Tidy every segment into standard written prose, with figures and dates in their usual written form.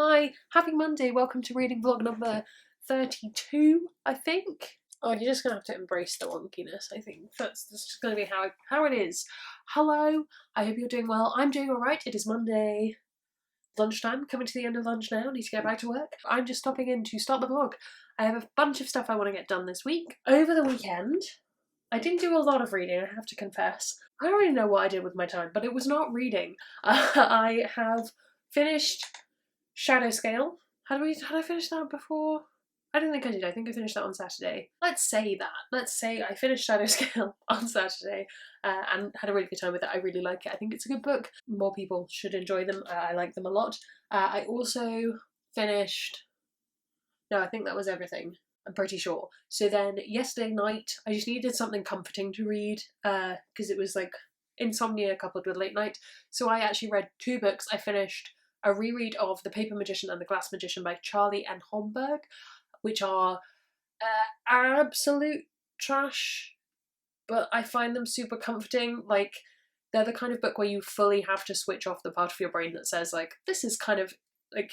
Hi, happy Monday, welcome to reading vlog number 32, I think. Oh, you're just gonna have to embrace the wonkiness, I think. That's just gonna be how it is. Hello, I hope you're doing well. I'm doing alright. It is Monday lunchtime, coming to the end of lunch now, need to get back to work. I'm just stopping in to start the vlog. I have a bunch of stuff I want to get done this week. Over the weekend, I didn't do a lot of reading, I have to confess. I don't really know what I did with my time, but it was not reading. I have finished Shadow Scale. Had I finished that before? I don't think I did. I think I finished that on Saturday. Let's say that. Let's say I finished Shadow Scale on Saturday and had a really good time with it. I really like it. I think it's a good book. More people should enjoy them. I like them a lot. I also finished... No, I think that was everything. I'm pretty sure. So then yesterday night, I just needed something comforting to read because it was like insomnia coupled with late night. So I actually read two books. I finished a reread of The Paper Magician and the Glass Magician by Charlie N. Holmberg, which are absolute trash, but I find them super comforting. Like, they're the kind of book where you fully have to switch off the part of your brain that says, like, this is kind of, like,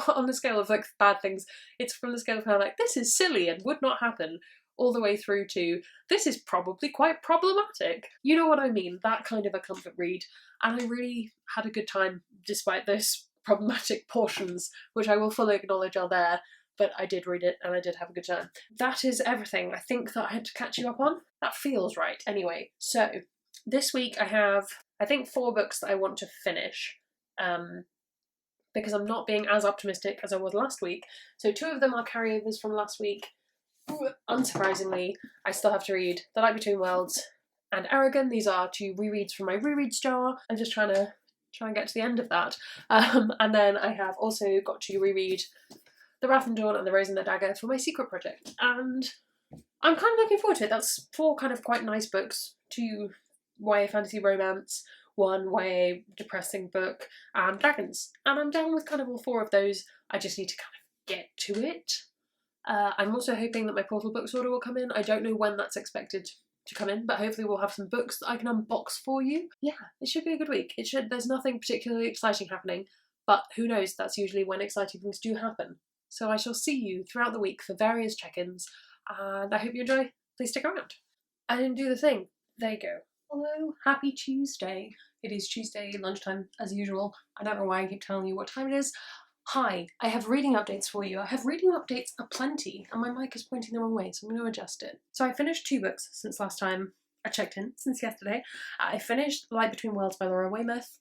on the scale of, like, bad things, it's from the scale of kind of, like, this is silly and would not happen, all the way through to, this is probably quite problematic. You know what I mean? That kind of a comfort read. And I really had a good time despite those problematic portions, which I will fully acknowledge are there, but I did read it and I did have a good time. That is everything I think that I had to catch you up on. That feels right. Anyway, so this week I have, I think, 4 books that I want to finish. Because I'm not being as optimistic as I was last week. So 2 of them are carryovers from last week. Unsurprisingly, I still have to read The Light Between Worlds and Aragon. These are 2 rereads from my rereads jar. I'm just trying to get to the end of that. And then I have also got to reread The Wrath and Dawn and The Rose and the Dagger for my secret project. And I'm kind of looking forward to it. That's 4 kind of quite nice books. 2 YA fantasy romance, 1 YA depressing book, and dragons. And I'm down with kind of all 4 of those. I just need to kind of get to it. I'm also hoping that my Portal Books order will come in. I don't know when that's expected to come in, but hopefully we'll have some books that I can unbox for you. Yeah, it should be a good week. There's nothing particularly exciting happening, but who knows, that's usually when exciting things do happen. So I shall see you throughout the week for various check-ins, and I hope you enjoy. Please stick around. I didn't do the thing. There you go. Hello, happy Tuesday. It is Tuesday lunchtime as usual. I don't know why I keep telling you what time it is. Hi, I have reading updates for you. I have reading updates aplenty, and my mic is pointing the wrong way, so I'm going to adjust it. So I finished 2 books since last time I checked in, since yesterday. I finished Light Between Worlds by Laura Weymouth.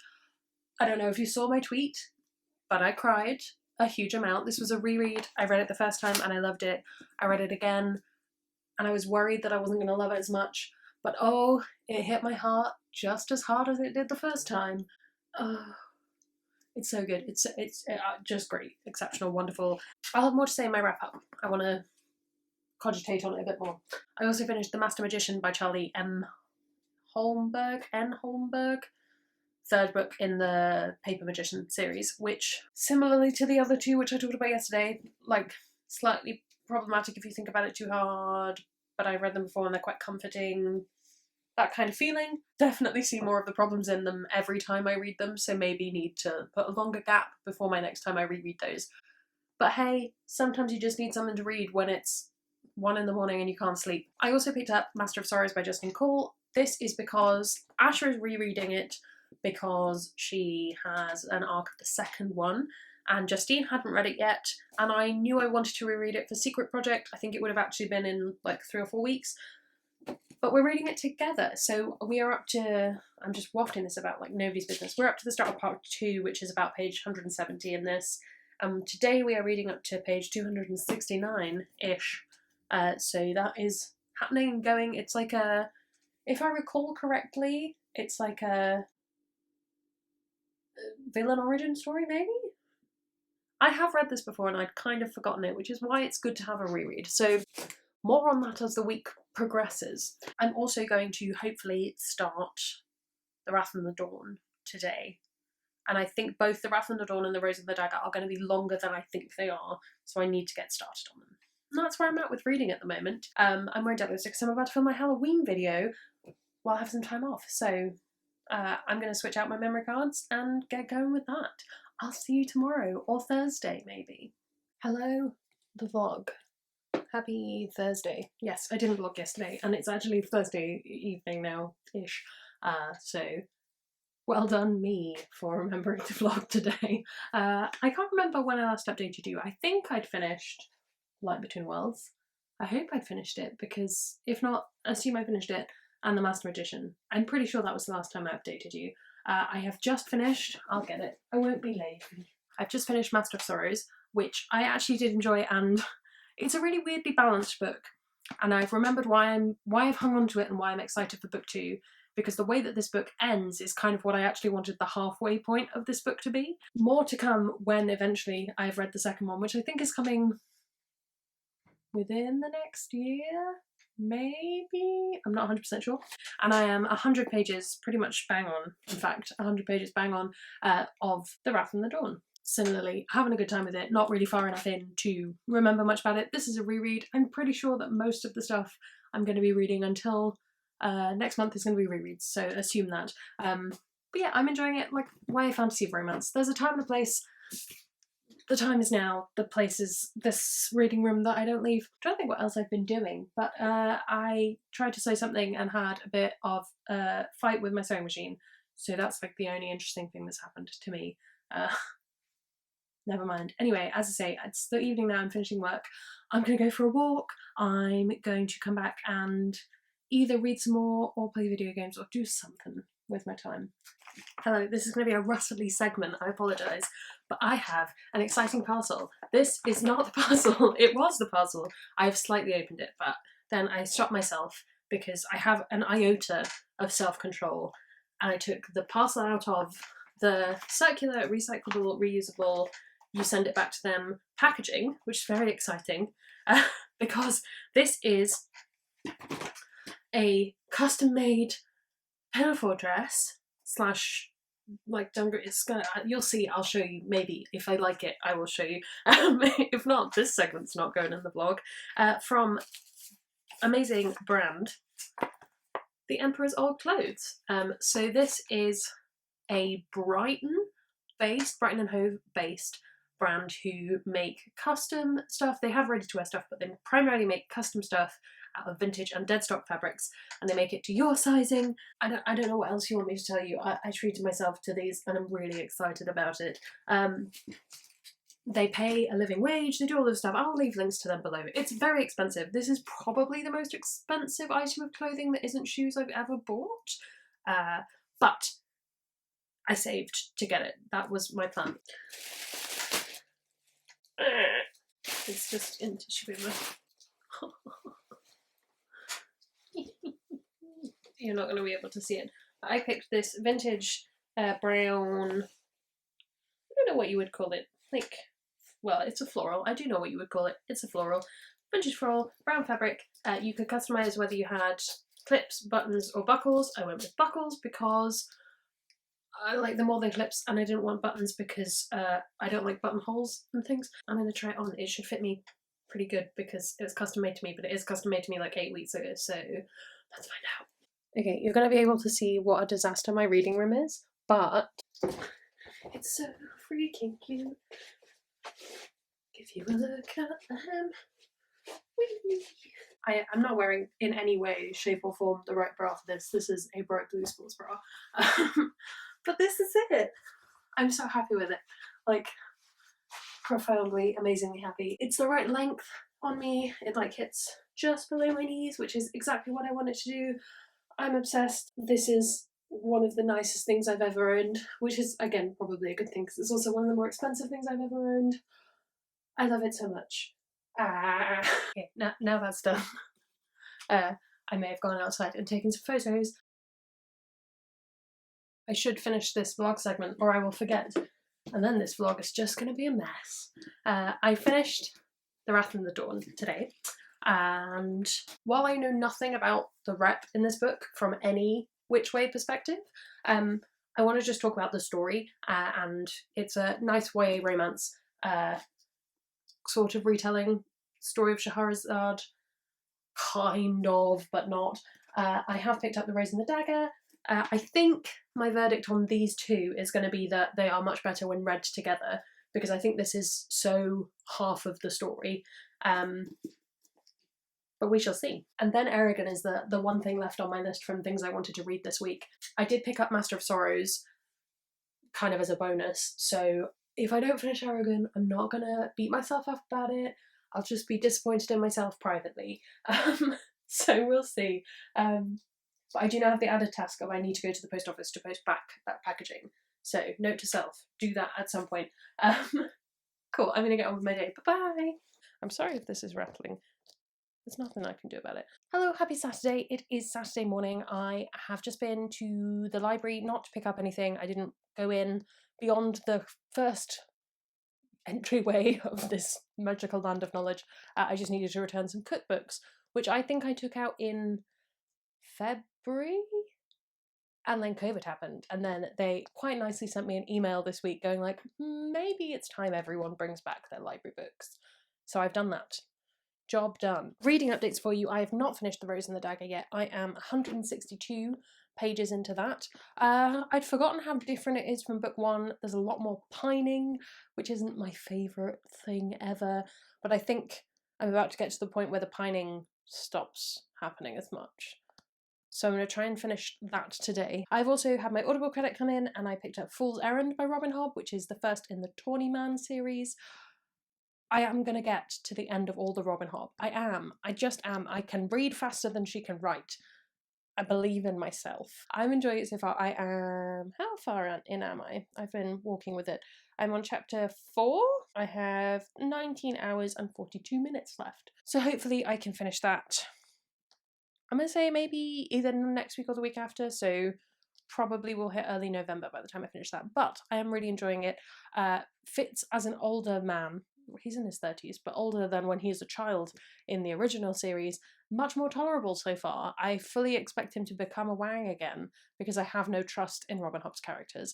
I don't know if you saw my tweet, but I cried a huge amount. This was a reread. I read it the first time and I loved it. I read it again and I was worried that I wasn't going to love it as much, but oh, it hit my heart just as hard as it did the first time. It's so good. It's just great, exceptional, wonderful. I'll have more to say in my wrap up. I want to cogitate on it a bit more. I also finished The Master Magician by Charlie N. Holmberg, 3rd book in the Paper Magician series, which, similarly to the other 2 which I talked about yesterday, like, slightly problematic if you think about it too hard, but I read them before and they're quite comforting. That kind of feeling. Definitely see more of the problems in them every time I read them, so maybe need to put a longer gap before my next time I reread those. But hey, sometimes you just need something to read when it's 1 in the morning and you can't sleep. I also picked up Master of Sorrows by Justine Cole. This is because Asher is rereading it because she has an arc of the 2nd one, and Justine hadn't read it yet, and I knew I wanted to reread it for Secret Project. I think it would have actually been in like 3 or 4 weeks. But we're reading it together, so we are up to, I'm just wafting this about like nobody's business, we're up to the start of part 2, which is about page 170 in this. Today we are reading up to page 269-ish, so that is happening and going. It's like a, if I recall correctly, it's like a villain origin story, maybe? I have read this before and I'd kind of forgotten it, which is why it's good to have a reread. So more on that as the week progresses. I'm also going to hopefully start The Wrath and the Dawn today. And I think both The Wrath and the Dawn and The Rose and the Dagger are going to be longer than I think they are, so I need to get started on them. And that's where I'm at with reading at the moment. I'm wearing dead lipstick because I'm about to film my Halloween video while I have some time off. So I'm going to switch out my memory cards and get going with that. I'll see you tomorrow or Thursday maybe. Hello, the vlog. Happy Thursday. Yes, I didn't vlog yesterday and it's actually Thursday evening now-ish. So well done me for remembering to vlog today. I can't remember when I last updated you. I think I'd finished Light Between Worlds. I hope I'd finished it, because if not, assume I finished it, and The Master Magician. I'm pretty sure that was the last time I updated you. I have just finished, I'll get it, I won't be late. I've just finished Master of Sorrows, which I actually did enjoy, and it's a really weirdly balanced book. And I've remembered why I've hung on to it and why I'm excited for book 2, because the way that this book ends is kind of what I actually wanted the halfway point of this book to be. More to come when eventually I've read the second one, which I think is coming within the next year, maybe? I'm not 100% sure. And I am 100 pages pretty much bang on, in fact, 100 pages bang on, of The Wrath and the Dawn. Similarly, having a good time with it, not really far enough in to remember much about it. This is a reread. I'm pretty sure that most of the stuff I'm going to be reading until next month is going to be rereads, so assume that. But yeah, I'm enjoying it, like YA fantasy romance. There's a time and a place. The time is now, the place is this reading room that I don't leave. I'm trying to think what else I've been doing, but I tried to sew something and had a bit of a fight with my sewing machine, so that's like the only interesting thing that's happened to me. Never mind. Anyway, as I say, it's the evening now, I'm finishing work. I'm going to go for a walk. I'm going to come back and either read some more or play video games or do something with my time. Hello, this is going to be a rustly segment, I apologise, but I have an exciting parcel. This is not the parcel, it was the parcel. I've slightly opened it, but then I stopped myself because I have an iota of self-control, and I took the parcel out of the circular, recyclable, reusable, you send it back to them packaging, which is very exciting, because this is a custom-made pinafore dress slash like dungaree. It's gonna, you'll see, I'll show you, maybe if I like it I will show you. If not, this segment's not going in the vlog. From amazing brand The Emperor's Old Clothes. So this is a Brighton and Hove based brand who make custom stuff. They have ready to wear stuff, but they primarily make custom stuff out of vintage and dead stock fabrics, and they make it to your sizing. I don't know what else you want me to tell you. I treated myself to these and I'm really excited about it. They pay a living wage, they do all this stuff. I'll leave links to them below. It's very expensive. This is probably the most expensive item of clothing that isn't shoes I've ever bought. But I saved to get it. That was my plan. It's just in tissue paper. You're not going to be able to see it. I picked this vintage brown, I don't know what you would call it, like, well, it's a floral. I do know what you would call it. It's a floral. Vintage floral, brown fabric. You could customise whether you had clips, buttons or buckles. I went with buckles because I like them more than clips, and I didn't want buttons because I don't like buttonholes and things. I'm going to try it on. It should fit me pretty good because it was custom made to me, but it is custom made to me like 8 weeks ago, so let's find out. Okay, you're going to be able to see what a disaster my reading room is, but it's so freaking cute. Give you a look at them. I'm not wearing in any way, shape or form the right bra for this. This is a bright blue sports bra. But this is it. I'm so happy with it. Like, profoundly, amazingly happy. It's the right length on me. It like hits just below my knees, which is exactly what I want it to do. I'm obsessed. This is one of the nicest things I've ever owned, which is, again, probably a good thing because it's also one of the more expensive things I've ever owned. I love it so much. Okay, now that's done. I may have gone outside and taken some photos. I should finish this vlog segment or I will forget, and then this vlog is just going to be a mess. I finished The Wrath and the Dawn today, and while I know nothing about the rep in this book from any which way perspective, I want to just talk about the story, and it's a nice YA romance sort of retelling story of Scheherazade, kind of, but not. I have picked up The Rose and the Dagger, I think my verdict on these two is going to be that they are much better when read together, because I think this is so half of the story. But we shall see. And then Eragon is the one thing left on my list from things I wanted to read this week. I did pick up Master of Sorrows kind of as a bonus, so if I don't finish Eragon, I'm not gonna beat myself up about it. I'll just be disappointed in myself privately. So we'll see. But I do now have the added task of I need to go to the post office to post back that packaging. So note to self, do that at some point. Cool, I'm gonna get on with my day. Bye-bye! I'm sorry if this is rattling. There's nothing I can do about it. Hello, happy Saturday. It is Saturday morning. I have just been to the library, not to pick up anything. I didn't go in beyond the first entryway of this magical land of knowledge. I just needed to return some cookbooks, which I think I took out in February? And then COVID happened, and then they quite nicely sent me an email this week going like, maybe it's time everyone brings back their library books. So I've done that. Job done. Reading updates for you. I have not finished The Rose and the Dagger yet. I am 162 pages into that. I'd forgotten how different it is from book one. There's a lot more pining, which isn't my favourite thing ever, but I think I'm about to get to the point where the pining stops happening as much. So I'm going to try and finish that today. I've also had my Audible credit come in, and I picked up Fool's Errand by Robin Hobb, which is the first in the Tawny Man series. I am going to get to the end of all the Robin Hobb. I just am. I can read faster than she can write. I believe in myself. I'm enjoying it so far. I am... How far in am I? I've been walking with it. I'm on chapter 4. I have 19 hours and 42 minutes left. So hopefully I can finish that. I'm going to say maybe either next week or the week after, so probably will hit early November by the time I finish that. But I am really enjoying it. Fitz as an older man, he's in his 30s, but older than when he is a child in the original series, much more tolerable so far. I fully expect him to become a Wang again, because I have no trust in Robin Hobb's characters.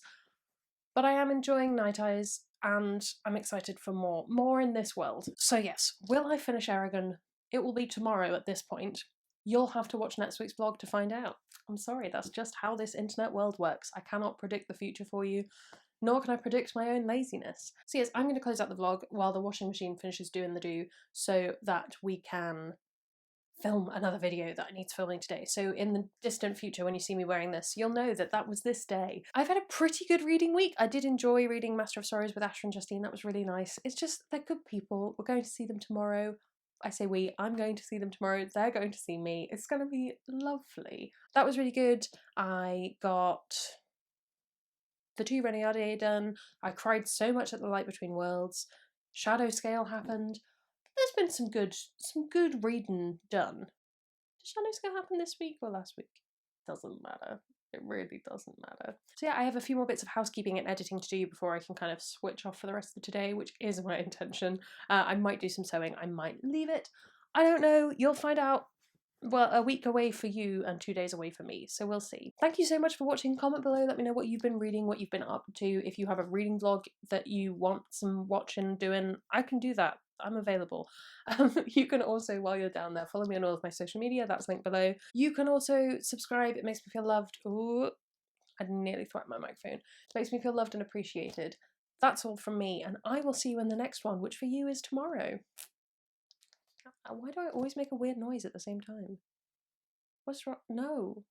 But I am enjoying Night Eyes, and I'm excited for more in this world. So yes, will I finish Eragon? It will be tomorrow at this point. You'll have to watch next week's vlog to find out. I'm sorry, that's just how this internet world works. I cannot predict the future for you, nor can I predict my own laziness. So yes, I'm going to close out the vlog while the washing machine finishes doing the do, so that we can film another video that I need filming today. So in the distant future, when you see me wearing this, you'll know that that was this day. I've had a pretty good reading week. I did enjoy reading Master of Sorrows with Asher and Justine. That was really nice. It's just, they're good people. We're going to see them tomorrow. I say we, I'm going to see them tomorrow, they're going to see me. It's going to be lovely. That was really good. I got the 2 Renayade done. I cried so much at The Light Between Worlds. Shadow Scale happened. There's been some good reading done. Did Shadow Scale happen this week or last week? Doesn't matter. It really doesn't matter. So yeah, I have a few more bits of housekeeping and editing to do before I can kind of switch off for the rest of today, which is my intention. I might do some sewing, I might leave it. I don't know, you'll find out. Well, a week away for you and 2 days away for me, so we'll see. Thank you so much for watching. Comment below, let me know what you've been reading, what you've been up to. If you have a reading vlog that you want some watching, doing, I can do that. I'm available. You can also, while you're down there, follow me on all of my social media, that's linked below. You can also subscribe, it makes me feel loved. Ooh, I nearly threw out my microphone. It makes me feel loved and appreciated. That's all from me, and I will see you in the next one, which for you is tomorrow. Why do I always make a weird noise at the same time? What's wrong? No.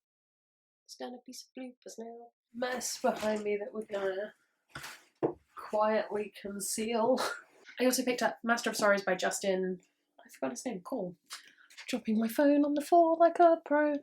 There's gonna be some bloopers now. Mess behind me that we're gonna quietly conceal. I also picked up Master of Sorrows by Justin. I forgot his name. Cool. Dropping my phone on the floor like a pro.